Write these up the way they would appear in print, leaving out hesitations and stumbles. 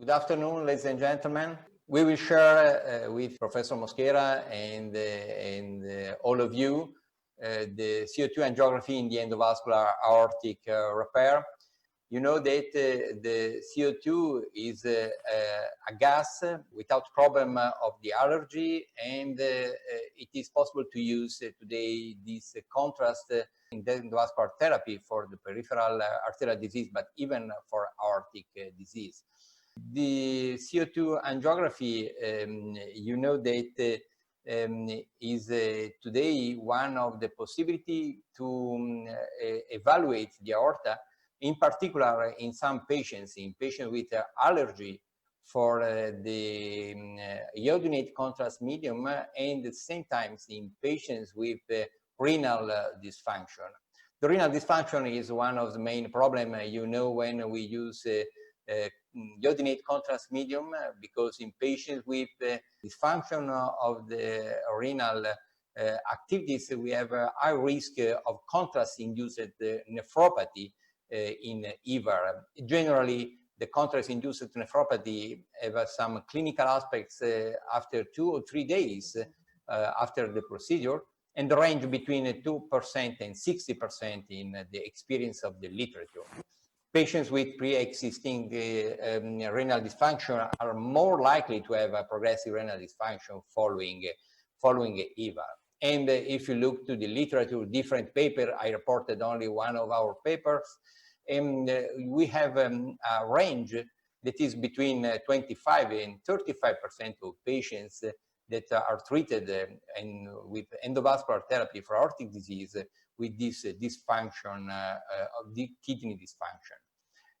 Good afternoon, ladies and gentlemen. We will share with Professor Mosquera and all of you the CO2 angiography in the endovascular aortic repair. You know that the CO2 is a gas without problem of the allergy, and it is possible to use today this contrast in the endovascular therapy for the peripheral arterial disease, but even for aortic disease. The CO2 angiography, you know that is today one of the possibility to evaluate the aorta, in particular in some patients, with allergy for the iodinate contrast medium, and at the same time in patients with renal dysfunction. The renal dysfunction is one of the main problems, you know, when we use iodinate contrast medium, because in patients with dysfunction of the renal activities, we have a high risk of contrast-induced nephropathy in EVAR. Generally, the contrast-induced nephropathy have some clinical aspects after 2 or 3 days after the procedure, and range between 2% and 60% in the experience of the literature. Patients with pre-existing renal dysfunction are more likely to have a progressive renal dysfunction following EVAR. And if you look to the literature, different paper, I reported only one of our papers, and we have a range that is between 25 and 35% of patients that are treated with endovascular therapy for aortic disease with this dysfunction of the kidney dysfunction.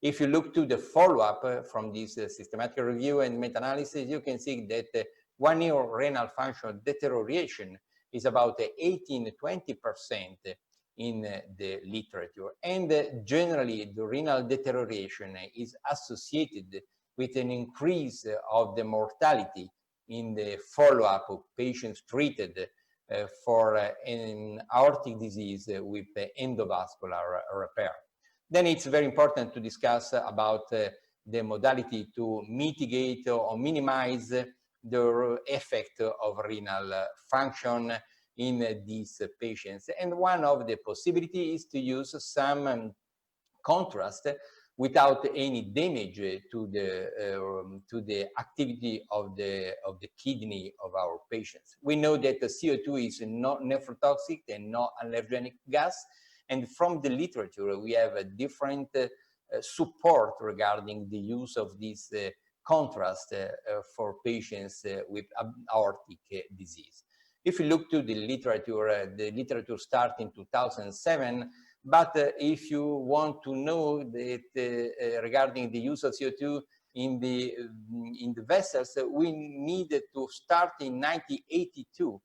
If you look to the follow-up from this systematic review and meta-analysis, you can see that 1 year renal function deterioration is about 18-20% in the literature. And generally, the renal deterioration is associated with an increase of the mortality in the follow-up of patients treated for an aortic disease with endovascular repair. Then it's very important to discuss about the modality to mitigate or minimize the effect of renal function in these patients. And one of the possibilities is to use some contrast without any damage to the activity of the kidney of our patients. We know that the CO2 is not nephrotoxic and not allergenic gas, and from the literature we have a different support regarding the use of this contrast for patients with aortic disease. If you look to the literature started in 2007, but if you want to know that regarding the use of CO2 in the vessels, we needed to start in 1982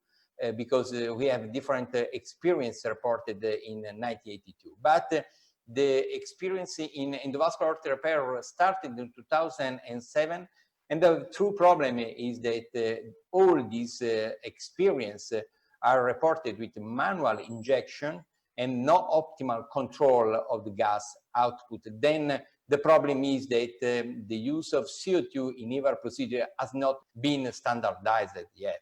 because we have different experience reported in 1982. But the experience in endovascular aortic repair started in 2007, and the true problem is that all these experience are reported with manual injection and no optimal control of the gas output. Then the problem is that the use of CO2 in EVAR procedure has not been standardized yet.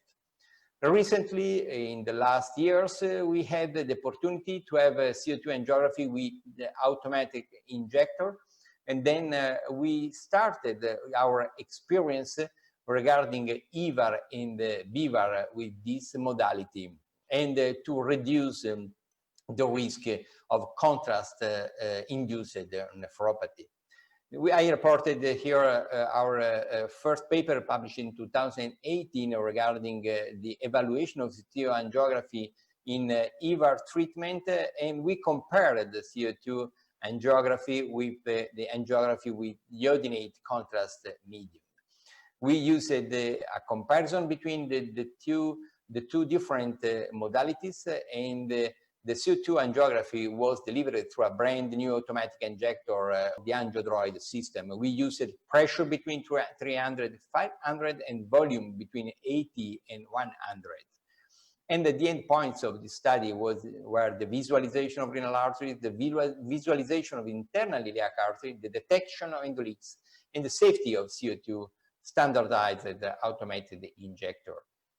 Recently, in the last years, we had the opportunity to have a CO2 angiography with the automatic injector, and then we started our experience regarding EVAR and BEVAR with this modality, and to reduce the risk of contrast-induced nephropathy. I reported here our first paper published in 2018 regarding the evaluation of CO2 angiography in EVAR treatment, and we compared the CO2 angiography with the angiography with iodinate contrast medium. We used a comparison between the two different modalities, and the CO2 angiography was delivered through a brand new automatic injector, the AngioDroid system. We used pressure between 300 and 500 and volume between 80 and 100. And the end points of the study were the visualization of renal arteries, the visualization of internal iliac artery, the detection of endoleaks, and the safety of CO2 standardized automated injector.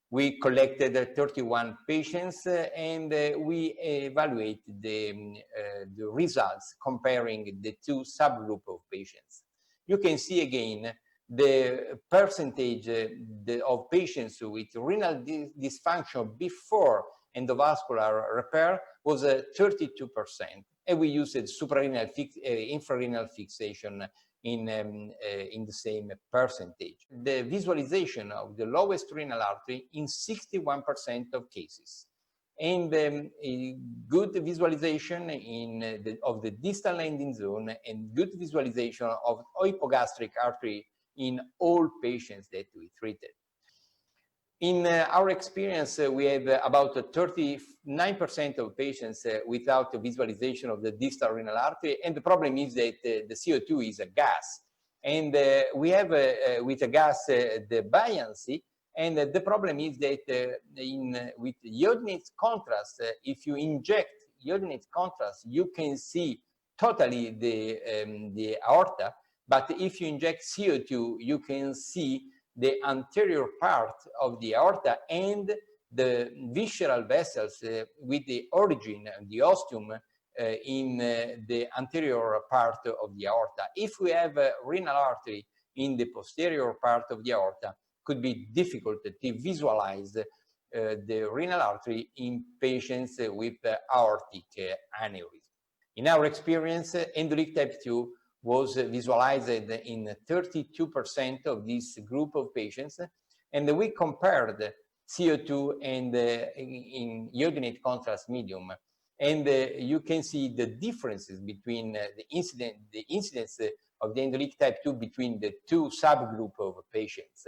We collected 31 patients and we evaluated the results comparing the two subgroups of patients. You can see again the percentage of patients with renal dysfunction before endovascular repair was 32%, and we used suprarenal infrarenal fixation in the same percentage. The visualization of the lowest renal artery in 61% of cases, and a good visualization of the distal landing zone, and good visualization of hypogastric artery in all patients that we treated. In our experience, we have about 39% of patients without visualization of the distal renal artery, and the problem is that the CO2 is a gas, and we have with a gas the buoyancy, and the problem is that with iodinated contrast, if you inject iodinated contrast, you can see totally the aorta, but if you inject CO2, you can see the anterior part of the aorta and the visceral vessels with the origin and the ostium in the anterior part of the aorta. If we have a renal artery in the posterior part of the aorta, could be difficult to visualize the renal artery in patients with aortic aneurysm. In our experience, endoleak type 2 was visualized in 32% of this group of patients, and we compared CO2 and in iodinated contrast medium, and you can see the differences between the incidence of the endoleak type 2 between the two subgroups of patients,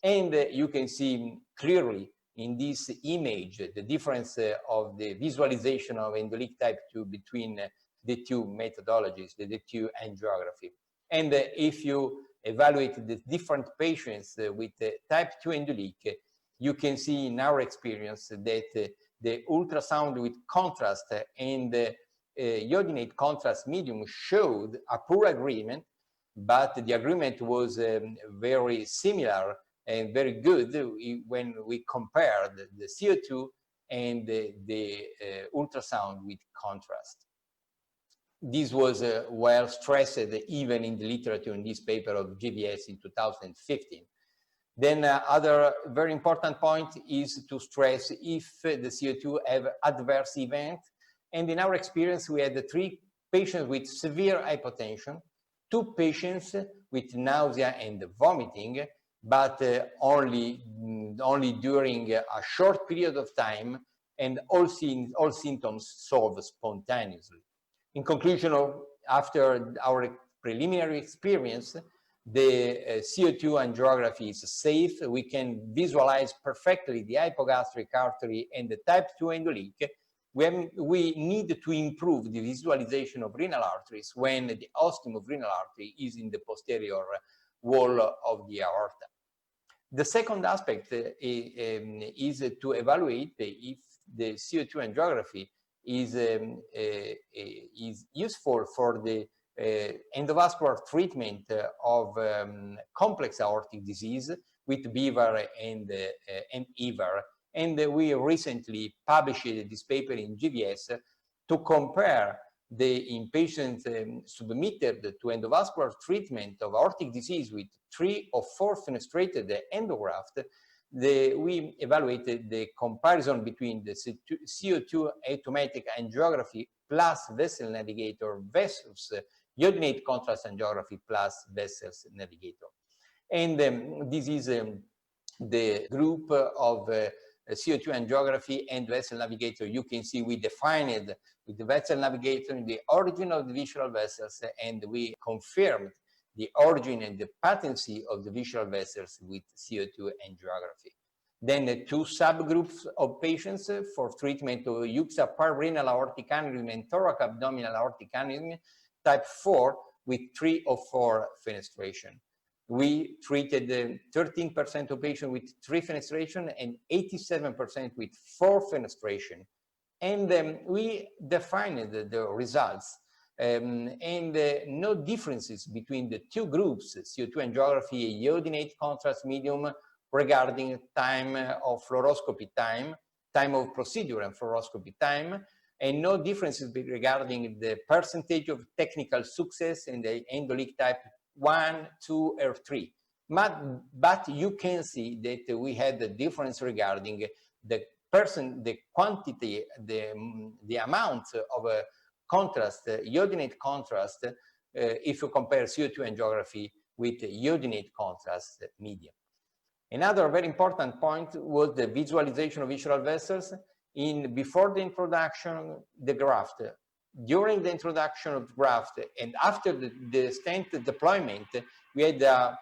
and you can see clearly in this image the difference of the visualization of endoleak type 2 between the two methodologies, the two angiography. And if you evaluate the different patients with type 2 endoleak, you can see in our experience that the ultrasound with contrast and the iodinated contrast medium showed a poor agreement, but the agreement was very similar and very good when we compared the CO2 and the ultrasound with contrast. This was well stressed even in the literature in this paper of GVS in 2015. Then other very important point is to stress if the CO2 have adverse event. And in our experience, we had 3 patients with severe hypotension, 2 patients with nausea and vomiting, but only during a short period of time, and all symptoms solved spontaneously. In conclusion, after our preliminary experience, the CO2 angiography is safe. We can visualize perfectly the hypogastric artery and the type 2 endoleak. We need to improve the visualization of renal arteries when the ostium of renal artery is in the posterior wall of the aorta. The second aspect is to evaluate if the CO2 angiography is useful for the endovascular treatment of complex aortic disease with BEVAR and EVAR. And we recently published this paper in GVS to compare in patients submitted to endovascular treatment of aortic disease with 3 or 4 fenestrated endograft. We evaluated the comparison between the CO2 automatic angiography plus vessel navigator versus iodinated contrast angiography plus vessels navigator. And this is the group of CO2 angiography and vessel navigator. You can see we defined with the vessel navigator the origin of the visceral vessels, and we confirmed the origin and the patency of the visceral vessels with CO2 angiography. Then 2 subgroups of patients for treatment of UXA renal aortic aneurysm and thoracoabdominal aortic aneurysm type 4 with 3 or 4 fenestration. We treated 13% of patients with 3 fenestration and 87% with 4 fenestration. And we defined the results no differences between the two groups, CO2 angiography and iodinate contrast medium, regarding time of fluoroscopy time of procedure and fluoroscopy time, and no differences regarding the percentage of technical success in the endoleak type 1, 2, or 3. But you can see that we had a difference regarding the quantity, the amount of contrast, iodinate contrast, if you compare CO2 angiography with iodinate contrast medium. Another very important point was the visualization of visceral vessels before the introduction the graft, during the introduction of graft, and after the stent deployment. We had a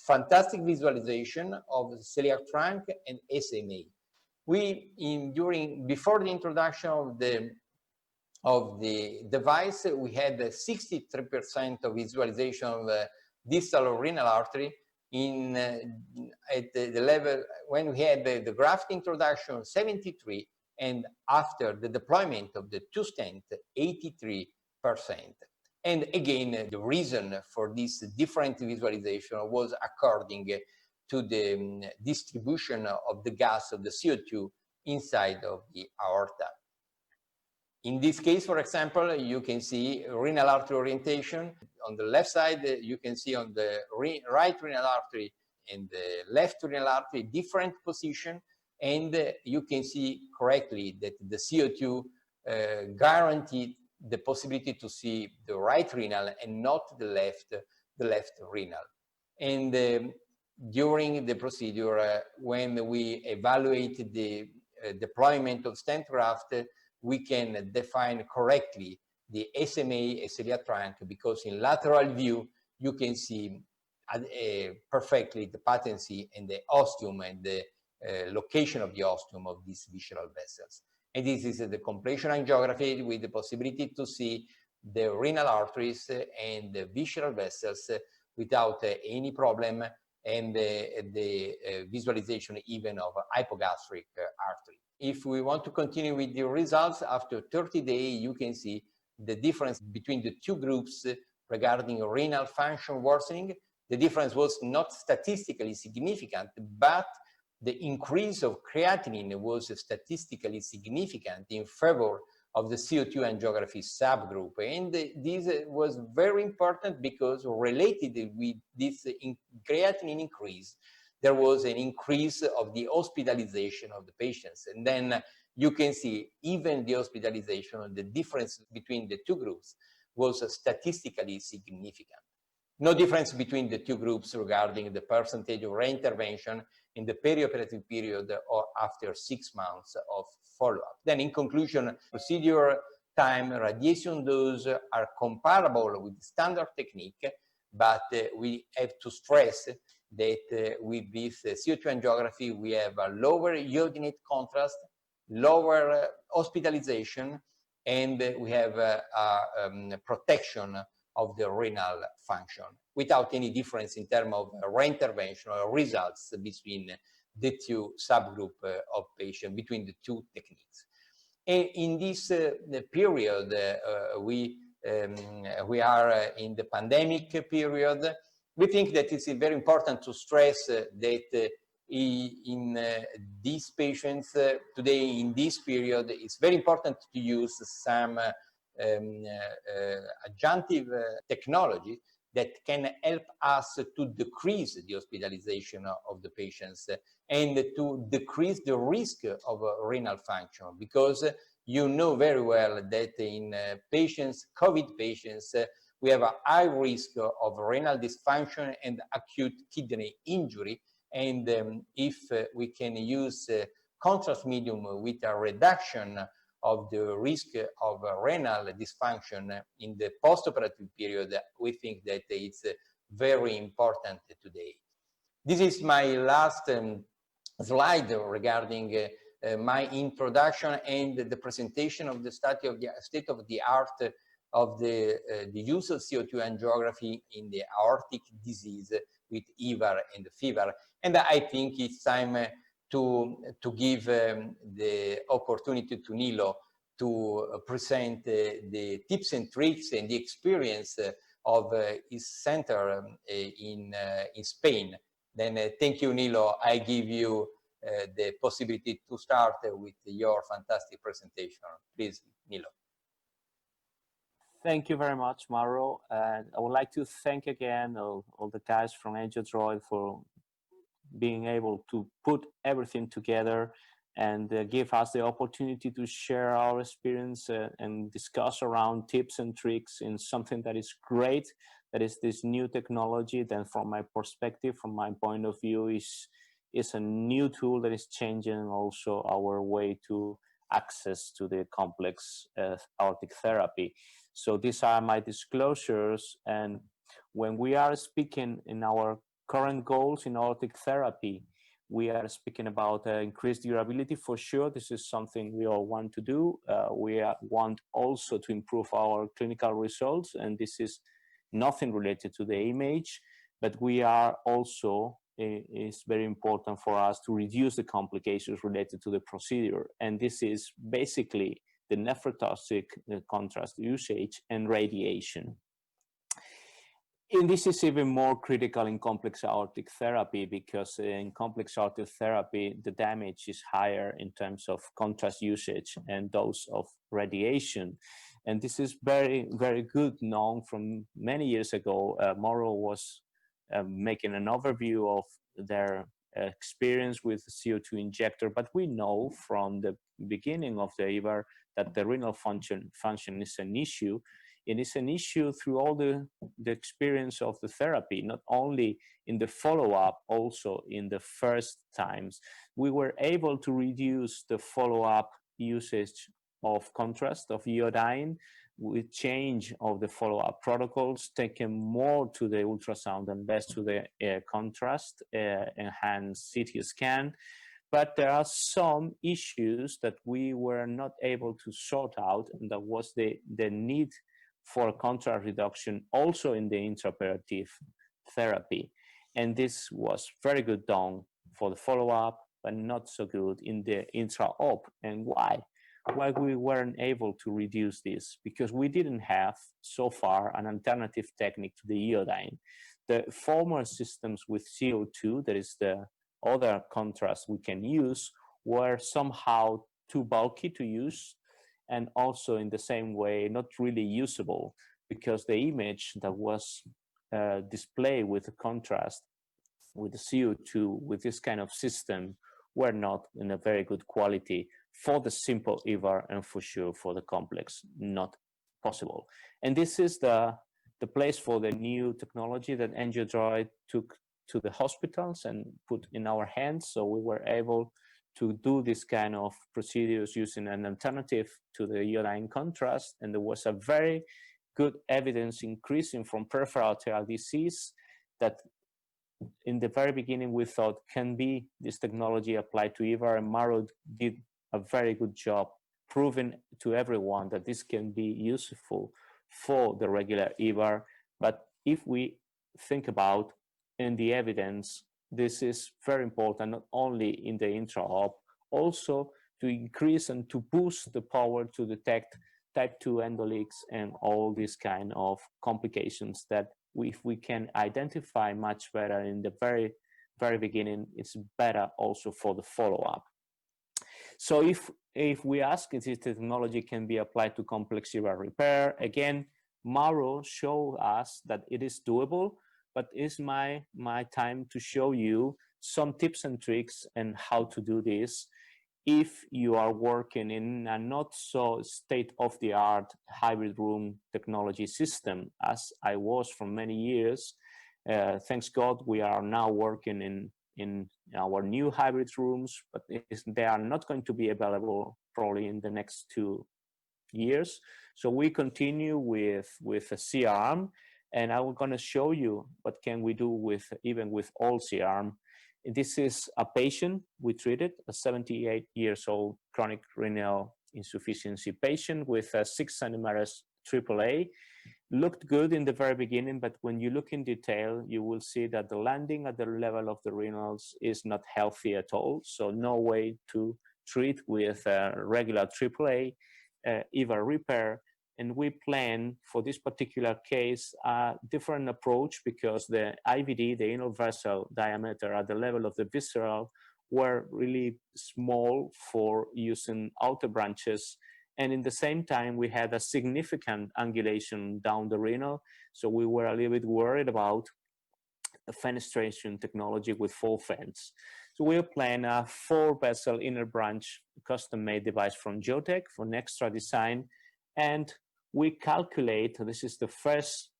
fantastic visualization of celiac trunk and SMA. Before the introduction of the device, we had 63% of visualization of distal or renal artery at the level when we had the graft introduction, 73, and after the deployment of the two stent, 83%. And again, the reason for this different visualization was according to the distribution of the gas of the CO2 inside of the aorta. In this case, for example, you can see renal artery orientation. On the left side, you can see on the right renal artery and the left renal artery different position, and you can see correctly that the CO2 guaranteed the possibility to see the right renal and not the left renal. And during the procedure, when we evaluate the deployment of stent graft, we can define correctly the SMA celiac trunk, because in lateral view, you can see perfectly the patency and the ostium and the location of the ostium of these visceral vessels. And this is the completion angiography with the possibility to see the renal arteries and the visceral vessels without any problem, and the visualization even of hypogastric artery. If we want to continue with the results, after 30 days, you can see the difference between the two groups regarding renal function worsening. The difference was not statistically significant, but the increase of creatinine was statistically significant in favor of the CO2 angiography subgroup. And this was very important because related with this creatinine increase, there was an increase of the hospitalization of the patients. And then you can see even the hospitalization, the difference between the two groups was statistically significant. No difference between the two groups regarding the percentage of reintervention in the perioperative period or after 6 months of follow-up. Then in conclusion, procedure time, radiation dose are comparable with standard technique, but we have to stress that with this CO2 angiography, we have a lower iodinate contrast, lower hospitalization, and we have protection of the renal function without any difference in terms of reintervention or results between the two subgroup of patients, between the two techniques. And in this period, we are in the pandemic period. We think that it's very important to stress that in these patients today, in this period, it's very important to use some adjunctive technology that can help us to decrease the hospitalization of the patients and to decrease the risk of renal function, because you know very well that in patients, COVID patients, we have a high risk of renal dysfunction and acute kidney injury. And if we can use contrast medium with a reduction of the risk of renal dysfunction in the postoperative period, we think that it's very important today. This is my last slide regarding my introduction and the presentation of the study of the state of the art of the use of CO2 angiography in the aortic disease with EVAR and FEVAR. And I think it's time to give the opportunity to Nilo to present the tips and tricks and the experience of his center in Spain. Then thank you, Nilo. I give you the possibility to start with your fantastic presentation. Please, Nilo. Thank you very much, Mauro. And I would like to thank again all the guys from Angiodroid for being able to put everything together and give us the opportunity to share our experience and discuss around tips and tricks in something that is great, that is this new technology that from my perspective, from my point of view, is a new tool that is changing also our way to access to the complex aortic therapy. So these are my disclosures, and when we are speaking in our current goals in aortic therapy, we are speaking about increased durability for sure. This is something we all want to do. We want also to improve our clinical results, and this is nothing related to the image, but we are also, it's very important for us to reduce the complications related to the procedure. And this is basically the nephrotoxic contrast usage and radiation. And this is even more critical in complex aortic therapy, because in complex aortic therapy, the damage is higher in terms of contrast usage and dose of radiation. And this is very, very good known from many years ago. Mauro was making an overview of their experience with the CO2 injector, but we know from the beginning of the EVAR that the renal function is an issue. And it's an issue through all the experience of the therapy, not only in the follow-up, also in the first times. We were able to reduce the follow-up usage of contrast, of iodine, with change of the follow-up protocols, taken more to the ultrasound and less to the contrast, enhanced CT scan. But there are some issues that we were not able to sort out, and that was the need for contrast reduction also in the intraoperative therapy. And this was very good done for the follow-up, but not so good in the intra-op. And why? Why we weren't able to reduce this? Because we didn't have so far an alternative technique to the iodine. The former systems with CO2, that is the other contrast we can use, were somehow too bulky to use, and also in the same way not really usable, because the image that was displayed with the contrast with the CO2 with this kind of system were not in a very good quality for the simple EVAR, and for sure for the complex, not possible. And this is the place for the new technology that Angiodroid took to the hospitals and put in our hands. So we were able to do this kind of procedures using an alternative to the iodine contrast. And there was a very good evidence increasing from peripheral arterial disease that in the very beginning we thought can be this technology applied to EVAR, and Mauro did a very good job proving to everyone that this can be useful for the regular EVAR. But if we think about in the evidence, this is very important, not only in the intra-op, also to increase and to boost the power to detect type 2 endoleaks and all these kind of complications that if we can identify much better in the very, very beginning, it's better also for the follow-up. So if we ask if this technology can be applied to complex EVAR repair, again, Mauro showed us that it is doable, but it's my time to show you some tips and tricks and how to do this if you are working in a not so state-of-the-art hybrid room technology system, as I was for many years. Thanks God, we are now working in our new hybrid rooms, but they are not going to be available probably in the next 2 years. So we continue with a C-arm, and I'm going to show you what can we do with even with all C-arm. This is a patient we treated, a 78 years old chronic renal insufficiency patient with a 6 centimeters AAA. Looked good in the very beginning, but when you look in detail, you will see that the landing at the level of the renals is not healthy at all. So no way to treat with a regular AAA. EVAR repair. And we plan for this particular case a different approach, because the IVD, the inner vessel diameter at the level of the visceral, were really small for using outer branches. And in the same time, we had a significant angulation down the renal. So we were a little bit worried about a fenestration technology with full fence. So we plan a 4-vessel inner branch custom-made device from Geotech for an extra design. And we calculate, this is the first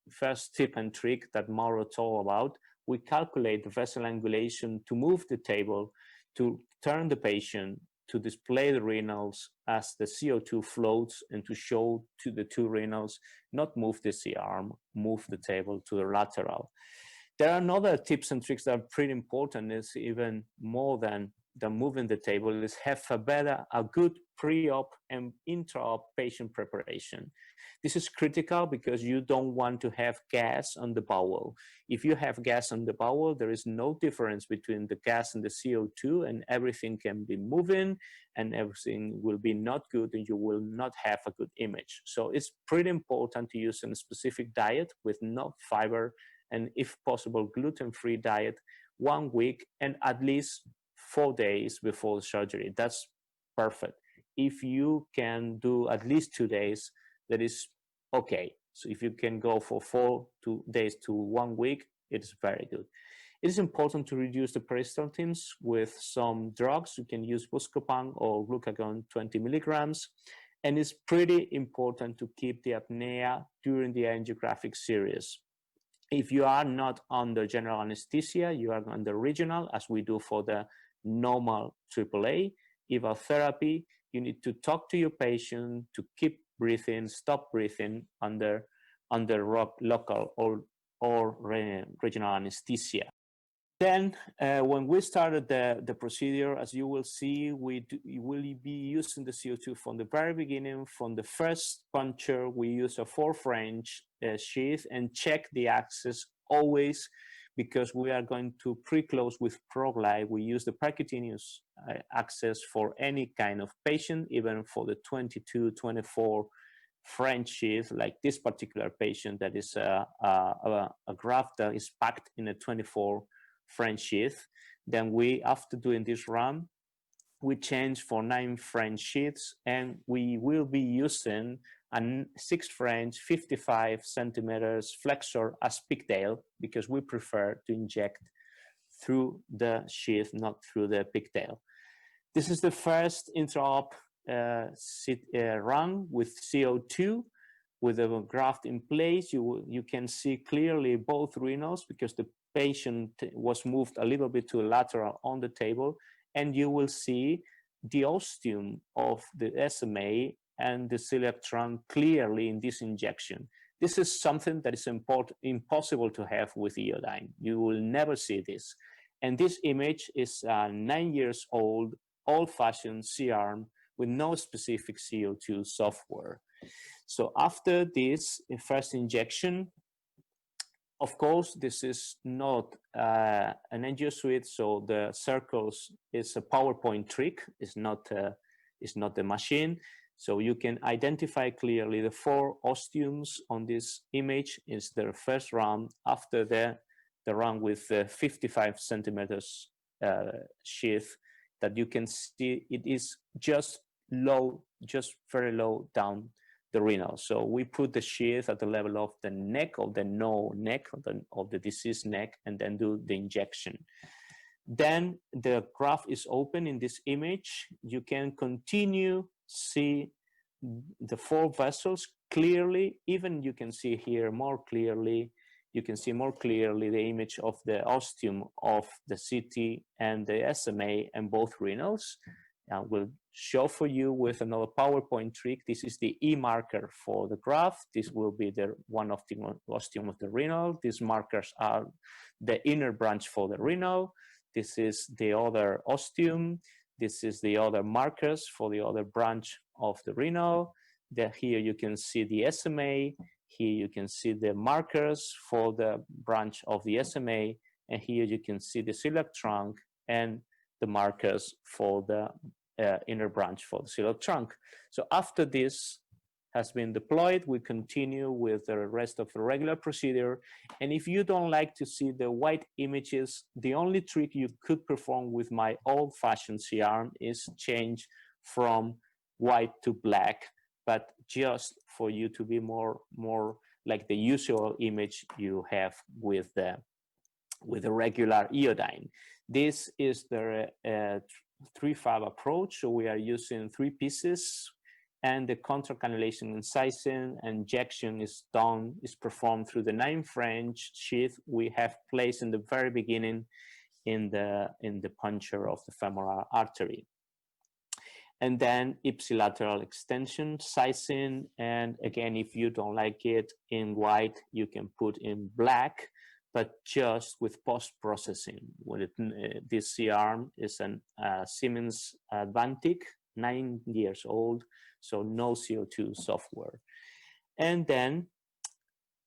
tip and trick that Mauro told about, we calculate the vessel angulation to move the table, to turn the patient, to display the renals as the CO2 floats, and to show to the 2 renals, not move the C-arm, move the table to the lateral. There are other tips and tricks that are pretty important. Is even more than moving the table, is have a good pre-op and intra-op patient preparation. This is critical because you don't want to have gas on the bowel. If you have gas on the bowel, there is no difference between the gas and the CO2, and everything can be moving and everything will be not good, and you will not have a good image. So it's pretty important to use a specific diet with no fiber, and if possible, gluten-free diet 1 week and at least 4 days before the surgery. That's perfect. If you can do at least 2 days, that is okay. So if you can go for 4 days to 1 week, it's very good. It is important to reduce the peristaltins with some drugs. You can use Buscopan or glucagon 20 milligrams. And it's pretty important to keep the apnea during the angiographic series. If you are not under general anesthesia, you are under regional, as we do for the normal AAA EVAR therapy. You need to talk to your patient to keep breathing, stop breathing under local or regional anesthesia. Then when we started the procedure, as you will see, we will be using the CO2 from the very beginning. From the first puncture, we use a 4-French sheath and check the access always, because we are going to pre-close with ProGlide. We use the percutaneous access for any kind of patient, even for the 22, 24 French sheath, like this particular patient that is a graft that is packed in a 24 French sheath. Then we, after doing this run, we change for 9 French sheaths, and we will be using a 6 French 55 centimeters flexor as pigtail, because we prefer to inject through the sheath, not through the pigtail. This is the first intra-op run with CO2. With the graft in place, you can see clearly both renals, because the patient was moved a little bit to the lateral on the table, and you will see the ostium of the SMA and the celiac trunk clearly in this injection. This is something that is impossible to have with iodine. You will never see this. And this image is a 9 years old, old-fashioned C-arm with no specific CO2 software. So after this first injection, of course, this is not an angio suite, so the circles is a PowerPoint trick. It's not the machine. So you can identify clearly the 4 ostiums on this image. Is the first run after the run with the 55 centimeters sheath, that you can see it is just low, just very low down the renal. So we put the sheath at the level of the neck, of the neck, of the diseased neck, and then do the injection. Then the graft is open in this image. You can continue see the 4 vessels clearly. Even you can see here more clearly. You can see more clearly the image of the ostium of the CT and the SMA and both renals. I will show for you with another PowerPoint trick. This is the E marker for the graft. This will be the one of the ostium of the renal. These markers are the inner branch for the renal. This is the other ostium. This is the other markers for the other branch of the renal. Here you can see the SMA. Here you can see the markers for the branch of the SMA. And here you can see the celiac trunk and the markers for the inner branch for the celiac trunk. So after this has been deployed, we continue with the rest of the regular procedure. And if you don't like to see the white images, the only trick you could perform with my old-fashioned C-arm is change from white to black, but just for you to be more like the usual image you have with the regular iodine. This is the 3-FAB approach. So we are using 3 pieces, and the contracannulation incising and injection is performed through the 9 French sheath we have placed in the very beginning in the puncture of the femoral artery. And then ipsilateral extension, sizing, and again, if you don't like it in white, you can put in black, but just with post-processing. This C-arm is an Siemens Advantic, 9 years old, so no CO2 software. And then,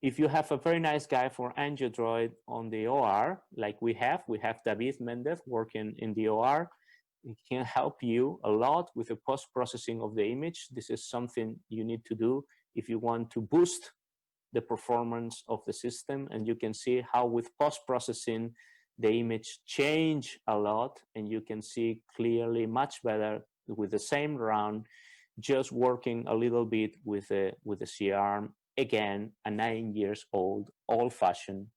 if you have a very nice guy for AngioDroid on the OR, like we have David Mendez working in the OR, it can help you a lot with the post-processing of the image. This is something you need to do if you want to boost the performance of the system. And you can see how with post-processing, the image change a lot, and you can see clearly much better with the same round, just working a little bit with the C-arm. Again, a 9 years old, old-fashioned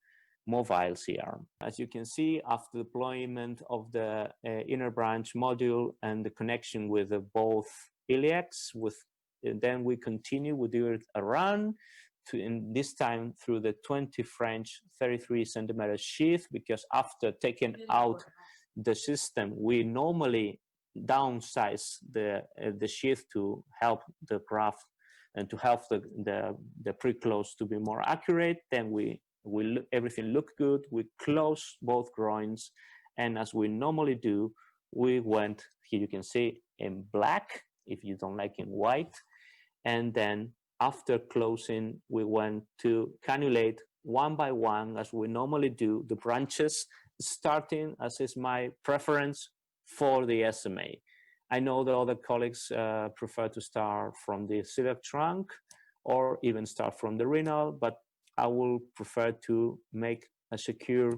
mobile C-arm. As you can see, after deployment of the inner branch module and the connection with both iliacs, then we continue, we do it a run, in this time through the 20 French 33 centimeter sheath, because after taking out the system, we normally downsize the sheath to help the graft and to help the pre-close to be more accurate. Then everything looked good. We closed both groins, and as we normally do, we went, here you can see, in black, if you don't like in white. And then after closing, we went to cannulate one by one, as we normally do, the branches, starting, as is my preference, for the SMA. I know the other colleagues prefer to start from the celiac trunk or even start from the renal, but I will prefer to make a secure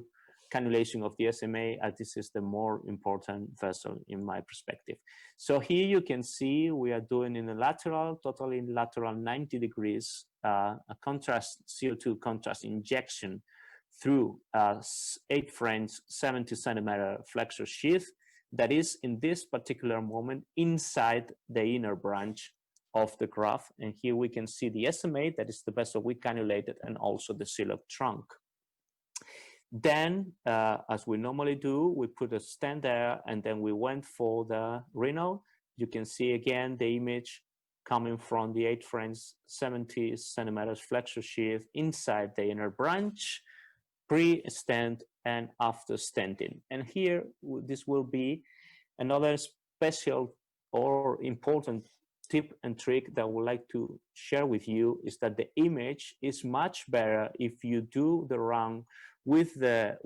cannulation of the SMA, as this is the more important vessel in my perspective. So here you can see we are doing in the lateral, totally in lateral 90 degrees, a contrast, CO2 contrast injection through 8 French 70 centimeter flexor sheath that is in this particular moment inside the inner branch of the graft. And here we can see the SMA, that is the vessel we cannulated, and also the celiac trunk. Then, as we normally do, we put a stent there, and then we went for the renal. You can see again the image coming from the 8 French 70 centimeters flexor sheath inside the inner branch, pre-stent and after stenting. And here, this will be another special or important tip and trick that I would like to share with you, is that the image is much better if you do the round with the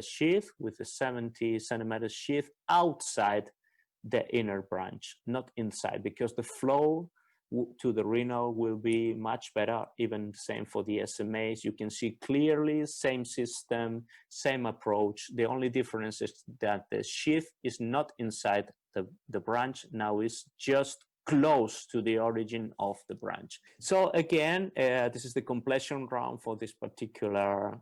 sheath, with the 70 centimeter sheath outside the inner branch, not inside, because the flow to the renal will be much better. Even same for the SMAs. You can see clearly, same system, same approach. The only difference is that the sheath is not inside the branch, now is just close to the origin of the branch. So again, this is the completion round for this particular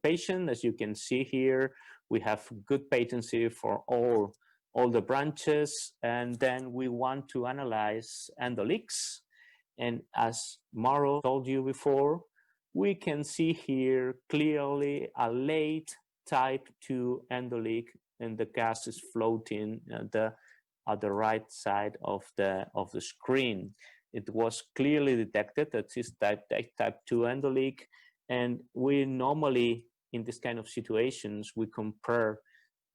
patient. As you can see here, we have good patency for all the branches, and then we want to analyze endoleaks. And as Mauro told you before, we can see here clearly a late type 2 endoleak, and the gas is floating at the right side of the screen. It was clearly detected that this type 2 endoleak, and we normally, in this kind of situations, we compare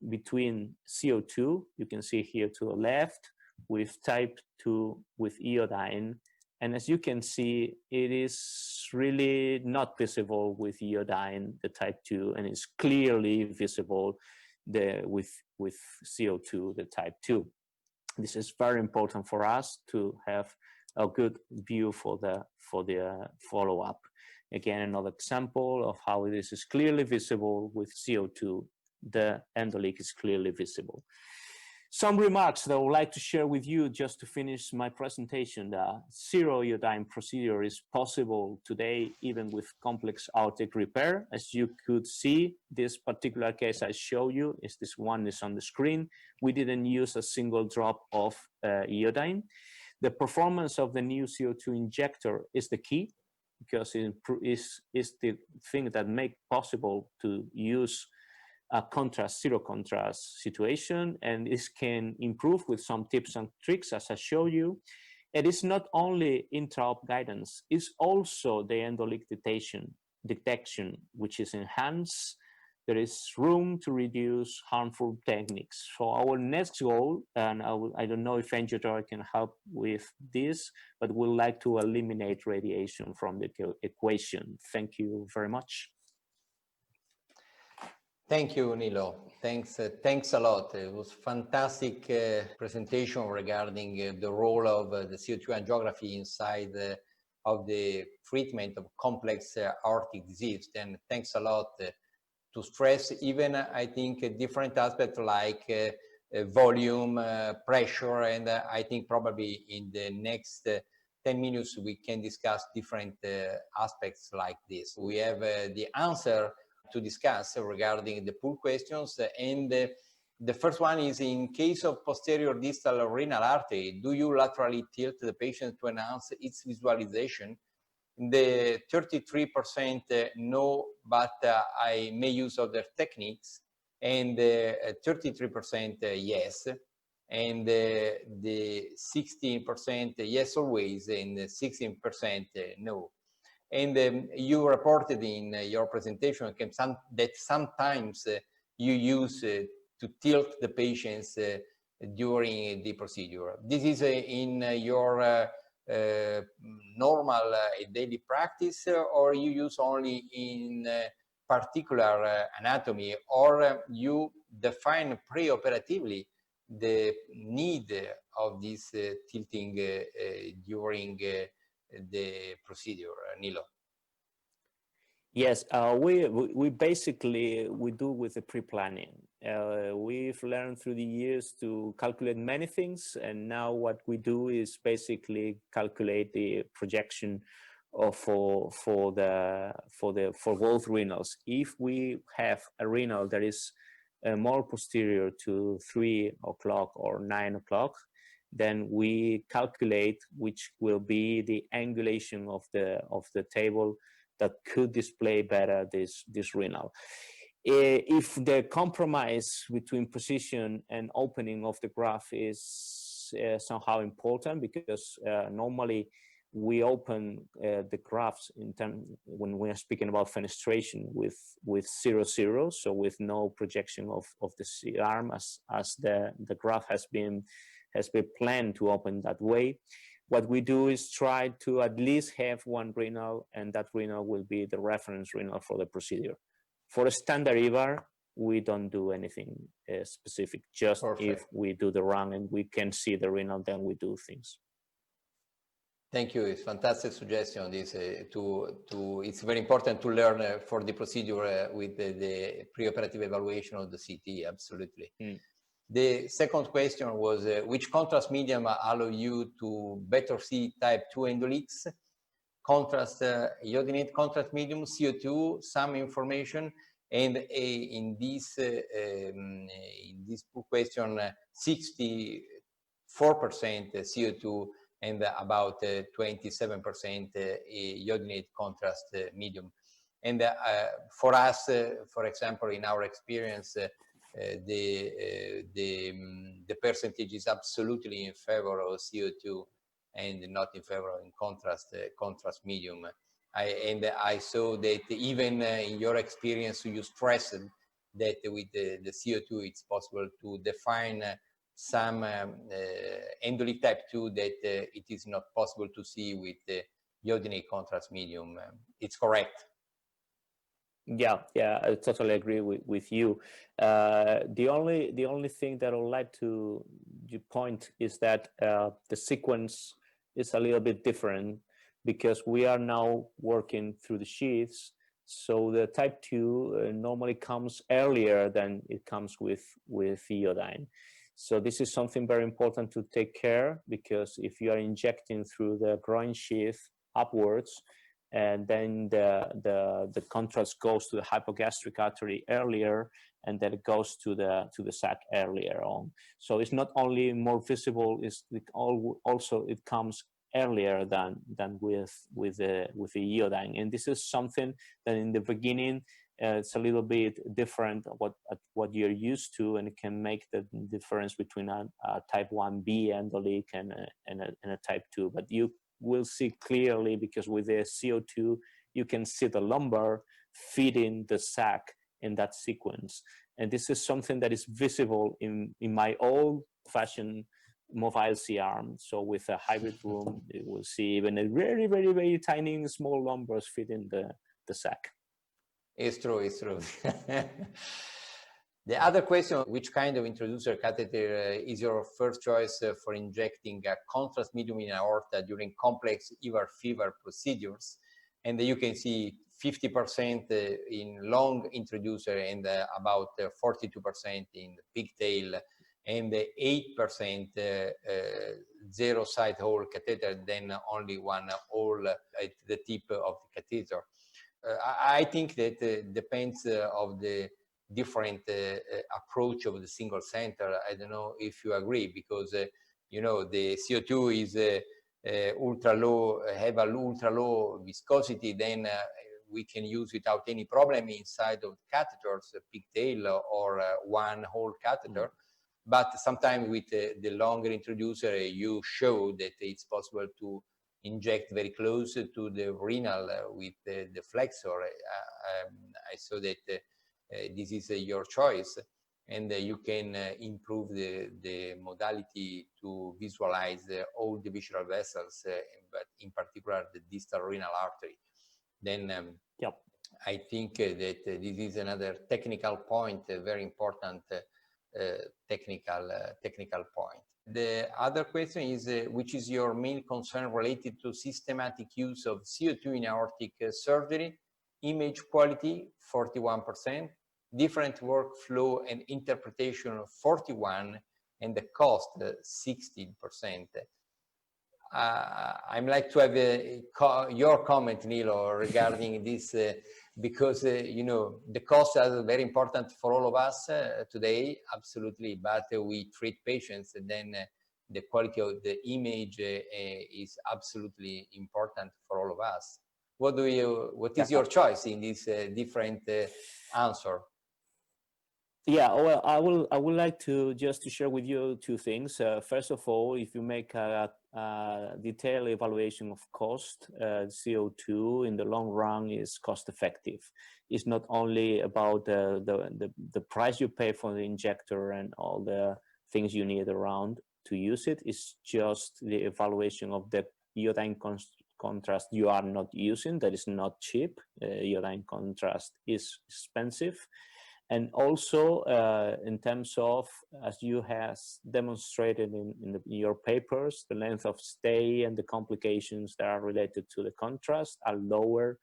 between CO2, you can see here to the left, with type 2 with iodine. And as you can see, it is really not visible with iodine, the type 2, and it's clearly visible with CO2, the type 2. This is very important for us to have a good view for the follow-up. Again, another example of how this is clearly visible with CO2. The endoleak is clearly visible. Some remarks that I would like to share with you just to finish my presentation. The zero iodine procedure is possible today even with complex aortic repair. As you could see, this particular case I show you is this one is on the screen. We didn't use a single drop of iodine. The performance of the new CO2 injector is the key, because it is the thing that makes possible to use a zero contrast situation, and this can improve with some tips and tricks as I show you. It is not only intraop guidance, it's also the endoleak detection, which is enhanced. There is room to reduce harmful techniques. So our next goal, and I don't know if Angiotroid can help with this, but we'd like to eliminate radiation from the equation. Thank you very much. Thank you, Nilo. Thanks a lot. It was fantastic presentation regarding the role of the CO2 angiography inside of the treatment of complex aortic disease. And thanks a lot to stress even, I think, different aspects like volume, pressure, and I think probably in the next 10 minutes we can discuss different aspects like this. We have the answer to discuss regarding the pool questions, and the first one is: in case of posterior distal renal artery, do you laterally tilt the patient to enhance its visualization? The 33% no, but I may use other techniques, and 33% yes, and the 16% yes always, and 16% no. And you reported in your presentation that sometimes you use to tilt the patients during the procedure. This is in your normal daily practice, or you use only in particular anatomy, or you define preoperatively the need of this tilting during the procedure, Nilo? Yes, we basically do with the pre-planning. We've learned through the years to calculate many things, and now what we do is basically calculate the projection for both renals. If we have a renal that is more posterior to 3 o'clock or 9 o'clock, then we calculate which will be the angulation of the table that could display better this renal. If the compromise between position and opening of the graft is somehow important, because normally we open the grafts when we are speaking about fenestration with 0-0, so with no projection of the C-arm, as the graft has been planned to open that way. What we do is try to at least have one renal, and that renal will be the reference renal for the procedure. For a standard EVAR, we don't do anything specific. Just Perfect. If we do the run and we can see the renal, then we do things. Thank you. It's fantastic suggestion. This it's very important to learn for the procedure with the preoperative evaluation of the CT. Absolutely. The second question was, which contrast medium allow you to better see type 2 endoleaks? Contrast, iodinate contrast medium, CO2, some information, and in this question, 64% CO2 and about 27% iodinate contrast medium. And for us, for example, in our experience, the percentage is absolutely in favor of CO2 and not in favor in contrast medium. I saw that even in your experience, you stressed that with the CO2 it's possible to define some endoleak type 2 that it is not possible to see with the iodinate contrast medium. It's correct. Yeah, I totally agree with you. The only thing that I would like to point is that the sequence is a little bit different because we are now working through the sheaths. So the type 2 normally comes earlier than it comes with iodine. So this is something very important to take care, because if you are injecting through the groin sheath upwards, and then the contrast goes to the hypogastric artery earlier, and then it goes to the sac earlier on. So it's not only more visible, also it comes earlier than with the iodine. And this is something that in the beginning it's a little bit different what you're used to, and it can make the difference between a type 1B endoleak and a type 2. But you will see clearly, because with the CO2 you can see the lumbar feeding the sac in that sequence. And this is something that is visible in my old-fashioned mobile C-arm. So with a hybrid room, you will see even a very, very, very tiny small lumbars feeding the sac. It's true, it's true. The other question, which kind of introducer catheter is your first choice for injecting a contrast medium in aorta during complex EVAR FEVAR procedures? And you can see 50% in long introducer and about 42% in pigtail, and 8% zero side hole catheter, then only one hole at the tip of the catheter. I think that depends of the different approach of the single center. I don't know if you agree, because you know, the CO2 is ultra low, have a ultra low viscosity, then we can use without any problem inside of catheters, pigtail or one hole catheter. But sometimes with the longer introducer, you show that it's possible to inject very close to the renal with the flexor. I saw that this is your choice, and you can improve the modality to visualize all the visceral vessels, but in particular the distal renal artery. Then yep. I think that this is another technical point, a very important technical point. The other question is, which is your main concern related to systematic use of CO2 in aortic surgery? Image quality, 41%, different workflow and interpretation, 41%, and the cost, 16%. I'd like to have your comment, Nilo, regarding this, because you know, the costs are very important for all of us today, absolutely, but we treat patients, and then the quality of the image is absolutely important for all of us. What is your choice in this different answer? Yeah, well, I would like to just to share with you two things. First of all, if you make a detailed evaluation of cost, CO2 in the long run is cost effective. It's not only about the price you pay for the injector and all the things you need around to use it. It's just the evaluation of the iodine contrast you are not using. That is not cheap. Iodine contrast is expensive. And also in terms of, as you have demonstrated in your papers, the length of stay and the complications that are related to the contrast are lower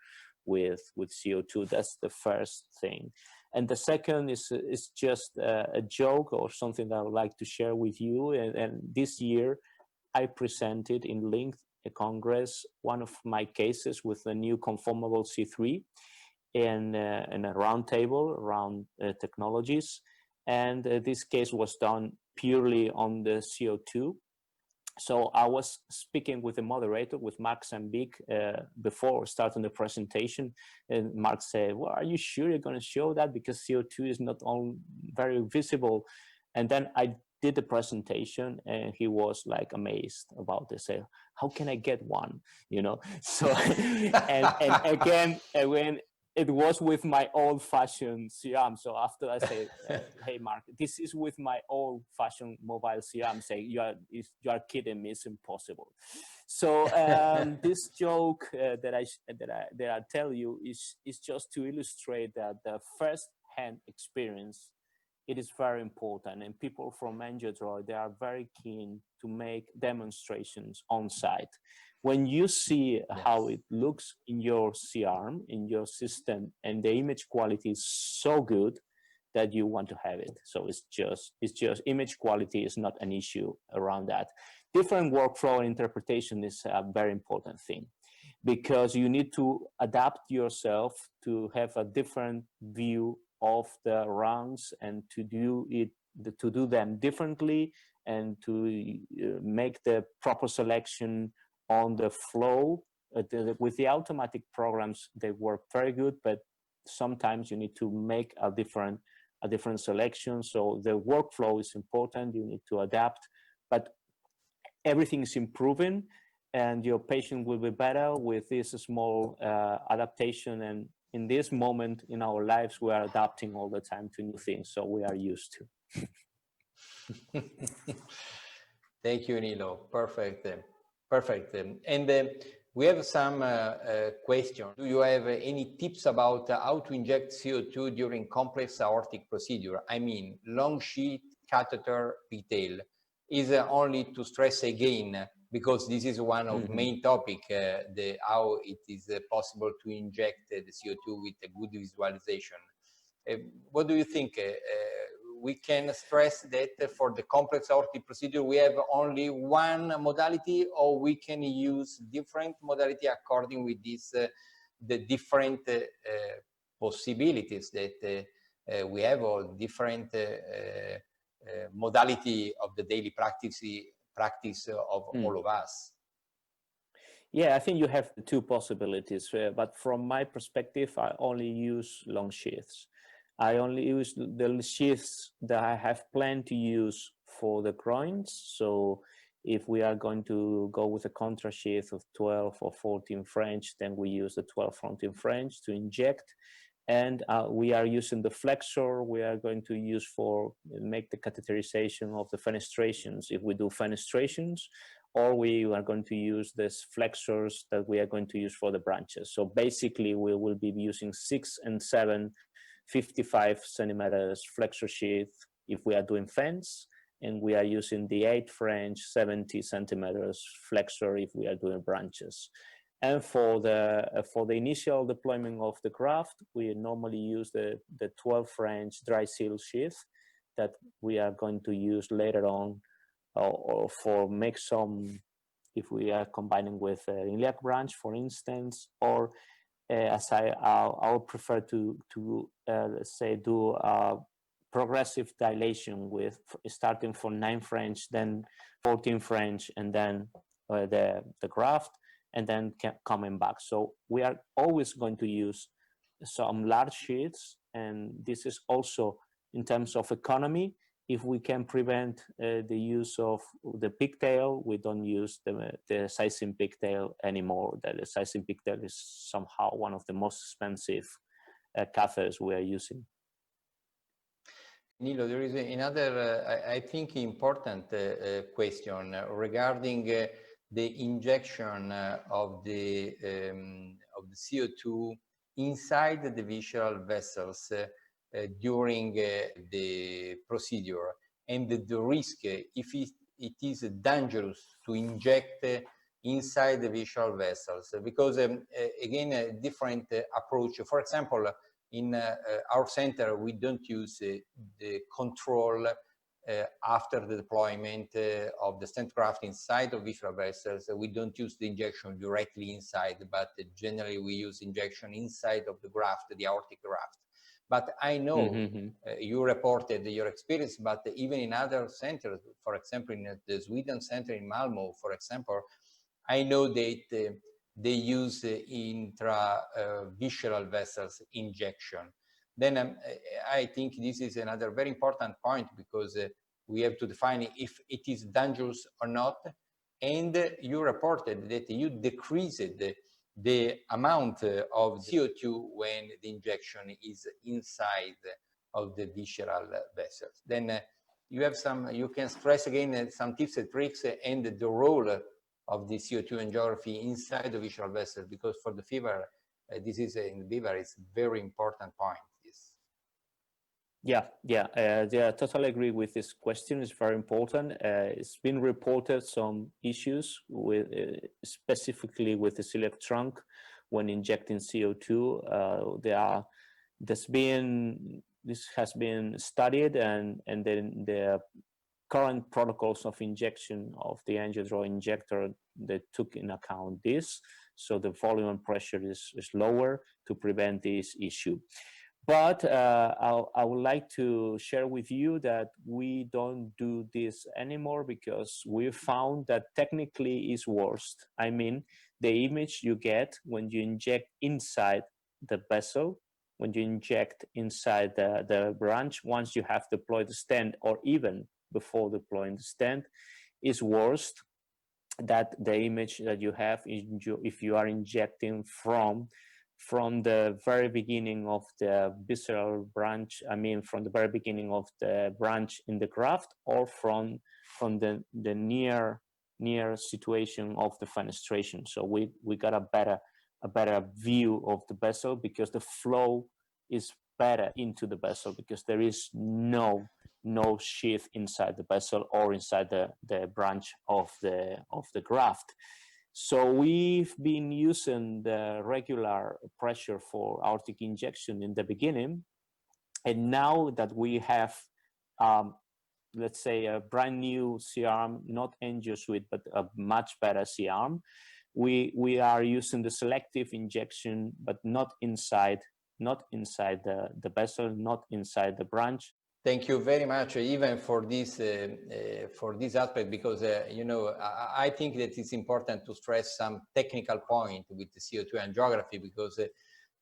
with CO2. That's the first thing. And the second is just a joke or something that I would like to share with you. And this year I presented in Link Congress one of my cases with the new conformable C3 in a round table around technologies. And this case was done purely on the CO2. So I was speaking with the moderator, with Mark Zambik, before starting the presentation. And Mark said, well, are you sure you're going to show that? Because CO2 is not all very visible. And then I did the presentation, and he was like amazed about this. Say, how can I get one? You know, so, and again, when it was with my old-fashioned C-arm. So after I say, hey, Mark, this is with my old-fashioned mobile C-arm, say, you are kidding me, it's impossible. So this joke that I tell you is just to illustrate that the first-hand experience it is very important. And people from AngioDroid, they are very keen to make demonstrations on site. When you see how it looks in your C-arm, in your system, and the image quality is so good that you want to have it. So it's just image quality is not an issue around that. Different workflow and interpretation is a very important thing, because you need to adapt yourself to have a different view of the rounds and to do them differently, and to make the proper selection on the flow. With the automatic programs, they work very good, but sometimes you need to make a different selection. So the workflow is important. You need to adapt, but everything is improving, and your patient will be better with this small adaptation. And in this moment in our lives, we are adapting all the time to new things, so we are used to. Thank you, Nilo. Perfect. Perfect. And we have some questions. Do you have any tips about how to inject CO2 during complex aortic procedure? I mean, long sheath, catheter, pigtail. Is only to stress again, because this is one of main topic, how it is possible to inject the CO2 with a good visualization. What do you think? We can stress that for the complex aortic procedure, we have only one modality, or we can use different modality according with this, the different possibilities that we have, or different modality of the daily practice of all of us. Yeah, I think you have two possibilities, but from my perspective, I only use long sheaths. I only use the sheaths that I have planned to use for the groins. So if we are going to go with a contra sheath of 12 or 14 French, then we use the 12 14 French to inject. And we are using the flexor we are going to use for make the catheterization of the fenestrations, if we do fenestrations, or we are going to use these flexors that we are going to use for the branches. So basically we will be using 6 and 7 55 centimeters flexor sheath if we are doing fence, and we are using the 8 French 70 centimeters flexor if we are doing branches. And for the initial deployment of the graft, we normally use the 12 French dry seal sheath that we are going to use later on, or for make some, if we are combining with a iliac branch, for instance, or as I'll prefer to let's say do progressive dilation with starting from 9 French, then 14 French, and then the graft, and then coming back. So we are always going to use some large sheaths, and this is also in terms of economy. If we can prevent the use of the pigtail, we don't use the sizing pigtail anymore. The sizing pigtail is somehow one of the most expensive catheters we are using. Nilo, there is another, I think, important question regarding the injection of the CO2 inside the visceral vessels during the procedure, and the risk if it is dangerous to inject inside the visceral vessels, because again, a different approach. For example, in our center, we don't use the control after the deployment of the stent graft inside of visceral vessels. We don't use the injection directly inside, but generally we use injection inside of the graft, the aortic graft. But I know you reported your experience, but even in other centers, for example, in the Sweden center in Malmo, for example, I know that they use intravisceral vessels injection. Then I think this is another very important point, because we have to define if it is dangerous or not. And you reported that you decreased the amount of CO2 when the injection is inside of the visceral vessels. Then you have some, you can stress again some tips and tricks and the role of the CO2 angiography inside the visceral vessel, because for the FEVAR, this is in BEVAR, it's a very important point. Yes. Yeah, totally agree with this question. It's very important. It's been reported some issues with specifically with the celiac trunk when injecting CO2. This has been studied, and then the current protocols of injection of the AngioDraw injector that took in account this, so the volume and pressure is lower to prevent this issue. But I would like to share with you that we don't do this anymore because we found that technically is worse. I mean, the image you get when you inject inside the vessel, when you inject inside the branch, once you have deployed the stent, or even before deploying the stent, is worse than the image that you have if you are injecting from the very beginning of the visceral branch, I mean from the very beginning of the branch in the graft, or from the near situation of the fenestration. So we got a better view of the vessel, because the flow is better into the vessel, because there is no sheath inside the vessel or inside the branch of the graft. So we've been using the regular pressure for aortic injection in the beginning, and now that we have, let's say, a brand new C-arm, not EngioSuite, but a much better C-arm, we are using the selective injection, but not inside the vessel, not inside the branch. Thank you very much, even for this aspect, because you know, I think that it's important to stress some technical point with the CO2 angiography, because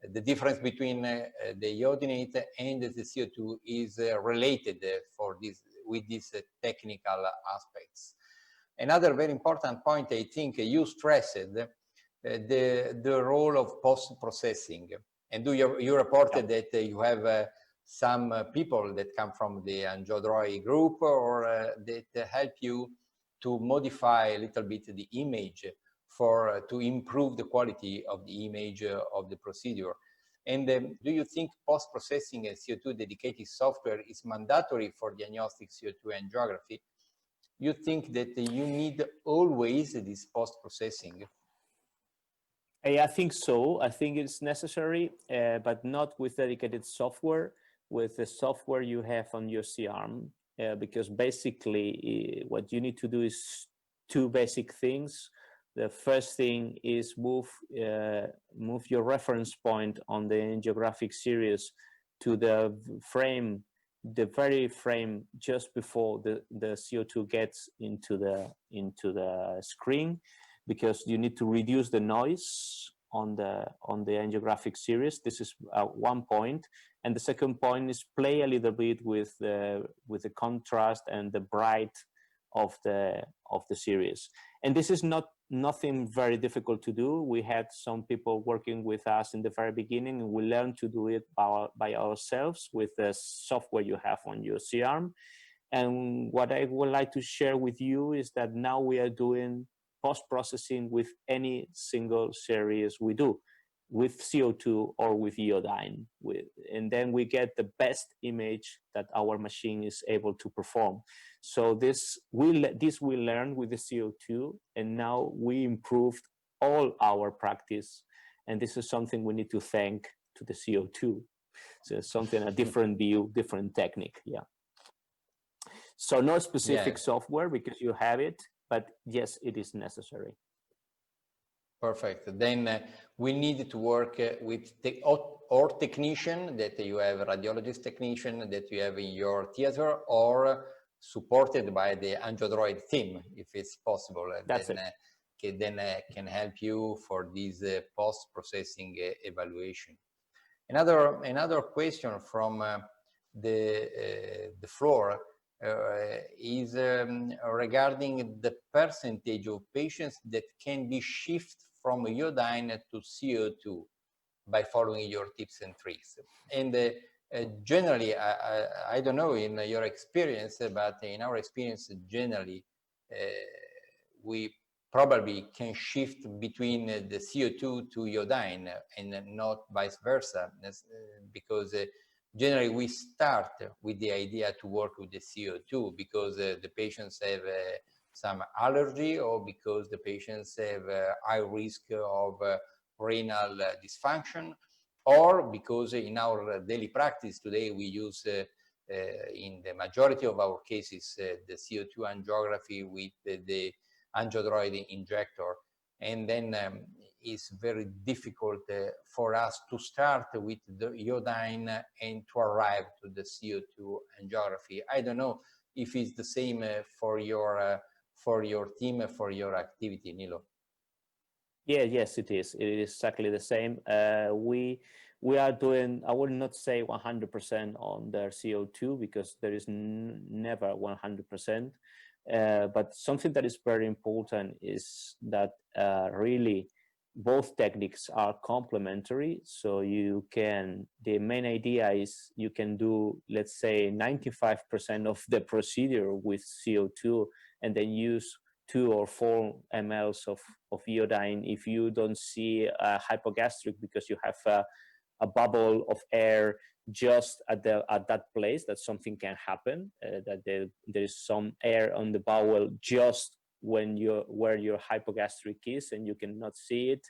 the difference between the iodinate and the CO2 is related with these technical aspects. Another very important point, I think you stressed the role of post-processing, and you reported that you have some people that come from the AngioDraw group, or that help you to modify a little bit the image to improve the quality of the image of the procedure. And do you think post-processing and CO2 dedicated software is mandatory for diagnostic CO2 angiography? You think that you need always this post-processing? I think so. I think it's necessary, but not with dedicated software. With the software you have on your C-arm, because basically what you need to do is two basic things. The first thing is move your reference point on the angiographic series to the very frame just before the CO2 gets into the screen, because you need to reduce the noise on the angiographic series. This is one point. And the second point is play a little bit with the contrast and the bright of the series. And this is nothing very difficult to do. We had some people working with us in the very beginning, and we learned to do it by ourselves with the software you have on your C-arm. And what I would like to share with you is that now we are doing post-processing with any single series we do, with CO2 or with iodine, and then we get the best image that our machine is able to perform. So this we learned with the CO2, and now we improved all our practice, and this is something we need to thank to the CO2. So something, a different view, different technique. Yeah. So no specific software because you have it, but yes, it is necessary. Perfect. Then we need to work with or technician that you have, a radiologist technician that you have in your theater, or supported by the AngioDraw team, if it's possible. That's then can help you for this post-processing evaluation. Another question from the floor is regarding the percentage of patients that can be shifted from iodine to CO2 by following your tips and tricks. And generally, I don't know in your experience, but in our experience, generally, we probably can shift between the CO2 to iodine and not vice versa, because generally we start with the idea to work with the CO2 because the patients have some allergy or because the patients have high risk of renal dysfunction, or because in our daily practice today we use in the majority of our cases the CO2 angiography with the angiodroid injector. And then it's very difficult for us to start with the iodine and to arrive to the CO2 angiography. I don't know if it's the same for your team, for your activity, Nilo. Yeah, yes, it is. It is exactly the same. We are doing, I would not say 100% on their CO2 because there is never 100%. But something that is very important is that really both techniques are complementary. So you can, the main idea is you can do, let's say, 95% of the procedure with CO2 and then use 2 or 4 mLs of iodine if you don't see a hypogastric because you have a bubble of air just at that place, that something can happen, that there is some air on the bowel just when where your hypogastric is and you cannot see it,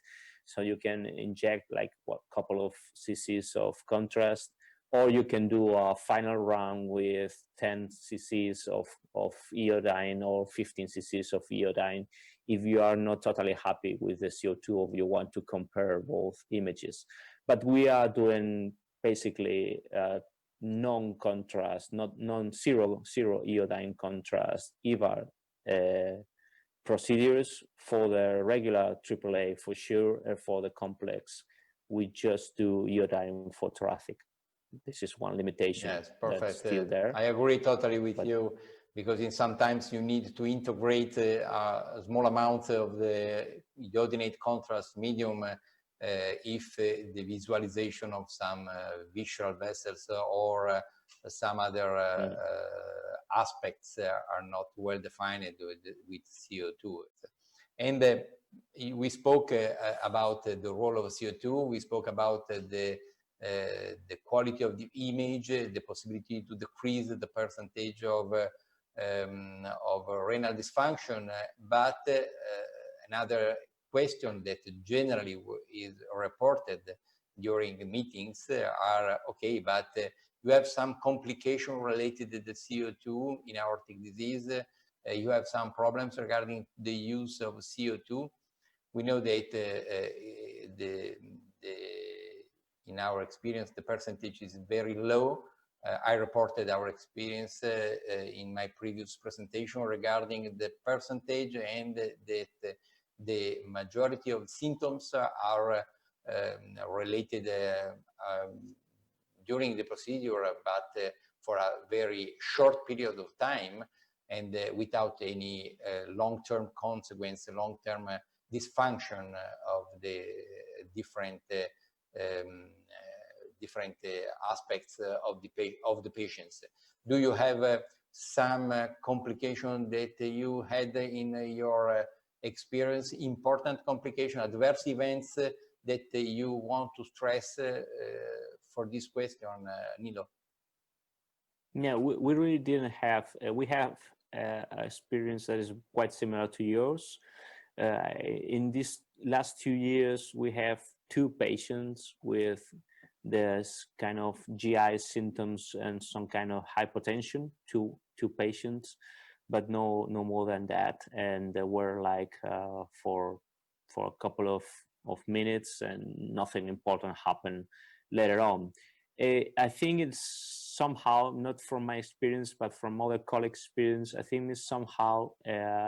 so you can inject like a couple of cc's of contrast, or you can do a final run with 10 cc's of iodine or 15 cc's of iodine if you are not totally happy with the CO2 or you want to compare both images. But we are doing basically non-contrast, zero iodine contrast EVAR procedures. For the regular AAA for sure, for the complex we just do iodine for thoracic. This is one limitation. Yes, perfect. That's still there. I agree totally with you, because sometimes you need to integrate a small amount of the iodinate contrast medium if the visualization of some visceral vessels or some other aspects are not well defined with CO2. And we spoke about the role of CO2. We spoke about the quality of the image, the possibility to decrease the percentage of renal dysfunction. But another question that generally is reported during meetings are, okay, but you have some complication related to the CO2 in aortic disease. You have some problems regarding the use of CO2. We know that in our experience, the percentage is very low. I reported our experience in my previous presentation regarding the percentage, and that the majority of symptoms are related during the procedure, but for a very short period of time, and without any long-term consequence, long-term dysfunction of the different aspects of the patients. Do you have some complication that you had in your experience, important complication, adverse events that you want to stress for this question, Nilo? No, we really didn't have. We have experience that is quite similar to yours. In these last 2 years, we have 2 patients with this kind of GI symptoms and some kind of hypotension, two patients, but no more than that. And they were like for a couple of minutes, and nothing important happened later on. I think it's somehow, not from my experience, but from other colleagues' experience, I think it's somehow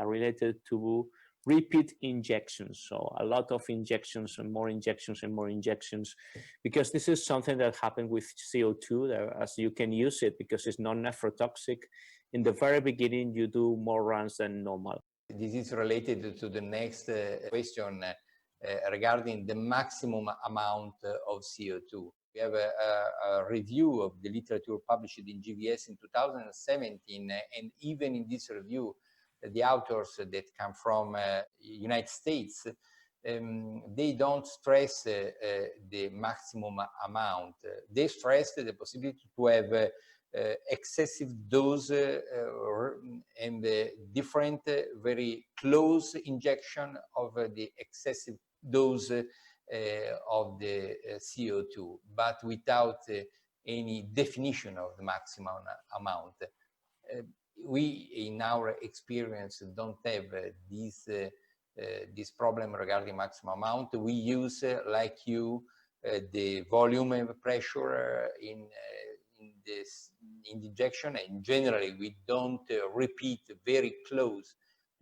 related to repeat injections. So a lot of injections and more injections and more injections, because this is something that happened with CO2, that as you can use it because it's non-nephrotoxic. In the very beginning, you do more runs than normal. This is related to the next question regarding the maximum amount of CO2. We have a review of the literature published in GVS in 2017, and even in this review, the authors that come from United States they don't stress the maximum amount. They stress the possibility to have excessive dose and different, very close injection of the excessive dose of the CO2, but without any definition of the maximum amount. We, in our experience, don't have this problem regarding maximum amount. We use, like you, the volume and pressure in the injection, and generally we don't repeat very close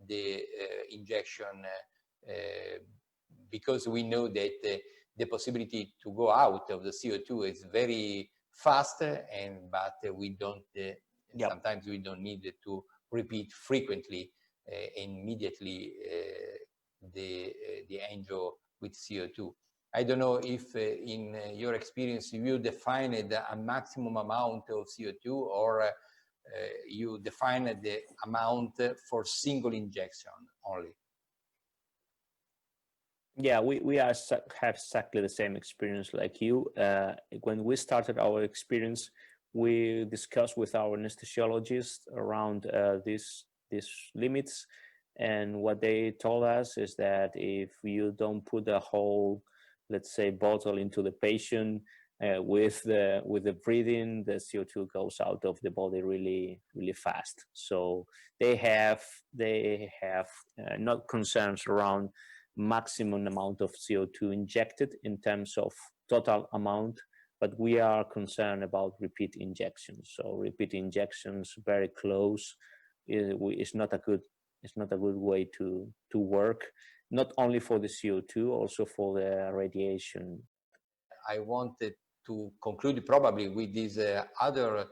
the injection because we know that the possibility to go out of the CO2 is very fast, but we don't sometimes we don't need to repeat frequently immediately the angio with CO2. I don't know if in your experience you defined a maximum amount of CO2 or you defined the amount for single injection only. Yeah, we have exactly the same experience like you. When we started our experience, we discussed with our anesthesiologist around these limits, and what they told us is that if you don't put a whole, let's say, bottle into the patient with the breathing, the CO2 goes out of the body really fast. So they have not concerns around maximum amount of CO2 injected in terms of total amount, but we are concerned about repeat injections. So repeat injections very close is not a good way to work, not only for the CO2, also for the radiation. I wanted to conclude probably with this other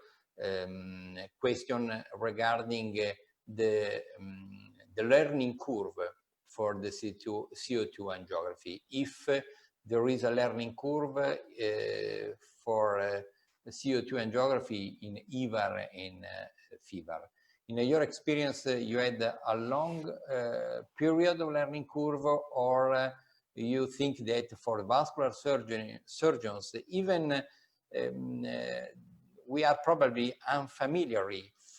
question regarding the learning curve for the CO2 angiography. If there is a learning curve for the CO2 angiography in EVAR and FEVAR. In your experience, you had a long period of learning curve, or you think that for vascular surgeons, even we are probably unfamiliar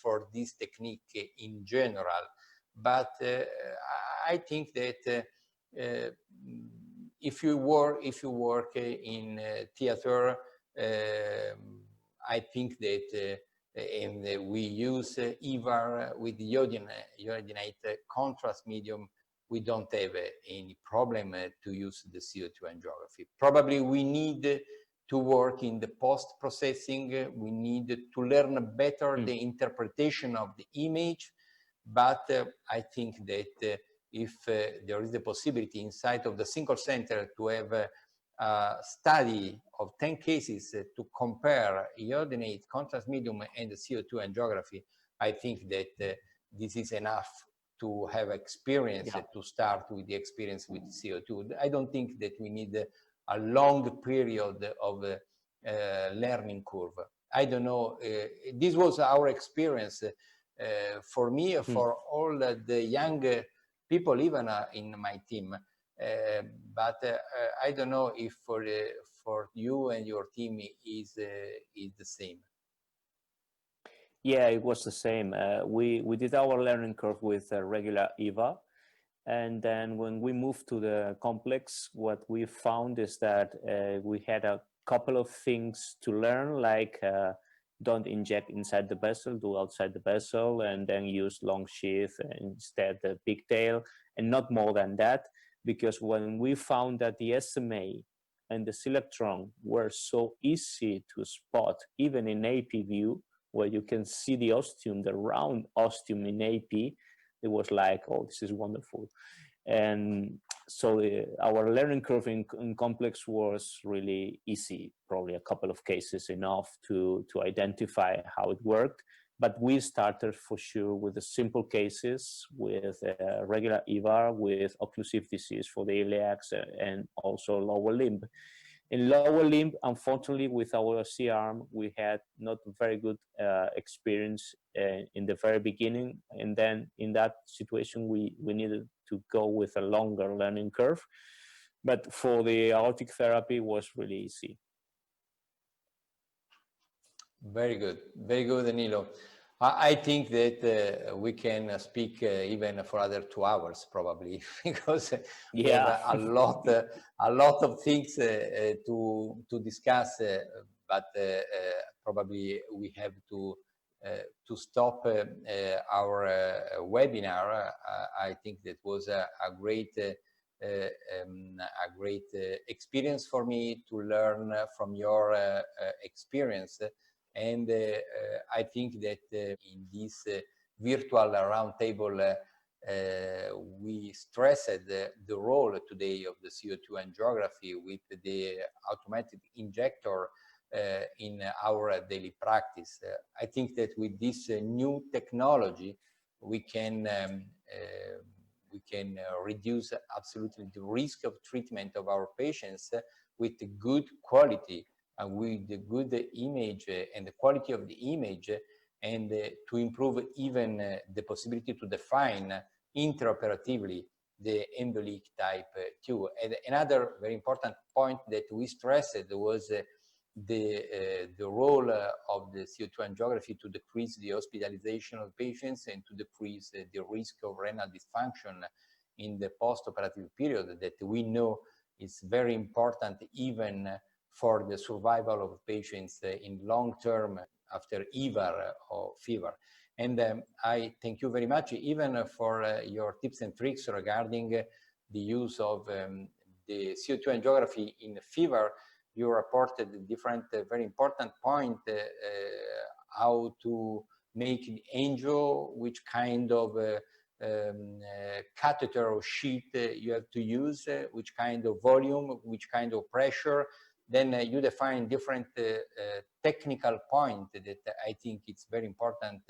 for this technique in general, but I think that if you work in theater, I think that and we use EVAR with the iodinate contrast medium, we don't have any problem to use the CO2 angiography. Probably we need to work in the post-processing. We need to learn better the interpretation of the image, but I think that if there is the possibility inside of the single center to have a study of 10 cases to compare iodinate contrast medium and the CO2 angiography, I think that this is enough to have experience to start with the experience with CO2. I don't think that we need a long period of learning curve. I don't know. This was our experience for me, for all the young people, even in my team. But I don't know if for you and your team is the same. Yeah, it was the same. We did our learning curve with a regular EVAR, and then when we moved to the complex, what we found is that we had a couple of things to learn, like don't inject inside the vessel, do outside the vessel, and then use long sheath instead the pigtail, and not more than that. Because when we found that the SMA and the celiac were so easy to spot, even in AP view, where you can see the ostium, the round ostium in AP, it was like, oh, this is wonderful. And so our learning curve in complex was really easy, probably a couple of cases enough to identify how it worked. But we started for sure with the simple cases, with regular EVAR, with occlusive disease for the iliacs and also lower limb. In lower limb, unfortunately, with our C-arm, we had not very good experience in the very beginning. And then in that situation, we needed to go with a longer learning curve. But for the aortic therapy, it was really easy. Very good, Danilo. I think that we can speak even for other 2 hours probably, because we have a lot of things to discuss, but probably we have to stop our webinar. I think that was a great experience for me to learn from your experience. And I think that in this virtual roundtable, we stressed the role today of the CO2 angiography with the automatic injector in our daily practice. I think that with this new technology, we can reduce absolutely the risk of treatment of our patients with good quality, with the good image and the quality of the image, and to improve even the possibility to define intraoperatively the endoleak type 2. And another very important point that we stressed was the role of the CO2 angiography to decrease the hospitalization of patients and to decrease the risk of renal dysfunction in the post-operative period, that we know is very important even for the survival of patients in long term after EVAR or FEVAR. And I thank you very much even for your tips and tricks regarding the use of the CO2 angiography in FEVAR. You reported different very important point, how to make an angio, which kind of catheter or sheath you have to use, which kind of volume, which kind of pressure. Then you define different technical point that I think it's very important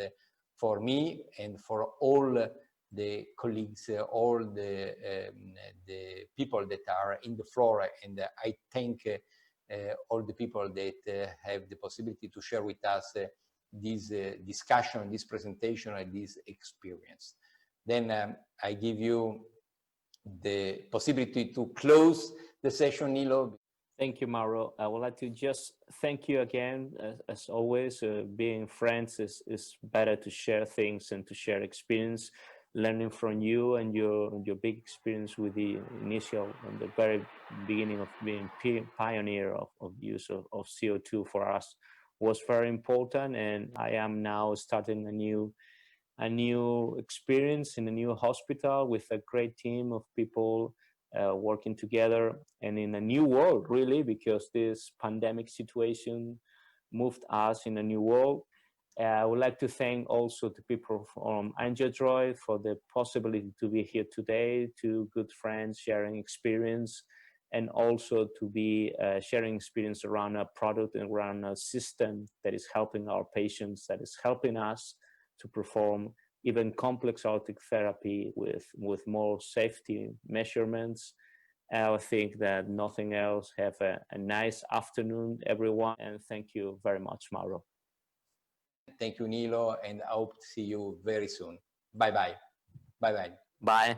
for me and for all the colleagues, all the people that are in the floor. And I thank all the people that have the possibility to share with us this discussion, this presentation, and this experience. Then I give you the possibility to close the session, Nilo. Thank you, Mauro. I would like to just thank you again. As always, being friends is better to share things and to share experience, learning from you and your big experience with the initial and the very beginning of being pioneer of use of CO2 for us was very important. And I am now starting a new experience in a new hospital with a great team of people working together and in a new world, really, because this pandemic situation moved us in a new world. I would like to thank also the people from AngioDroid for the possibility to be here today, two good friends sharing experience, and also to be sharing experience around a product and around a system that is helping our patients, that is helping us to perform even complex aortic therapy with more safety measurements. I think that nothing else. Have a nice afternoon, everyone, and thank you very much, Mauro. Thank you, Nilo, and I hope to see you very soon. Bye-bye. Bye-bye. Bye.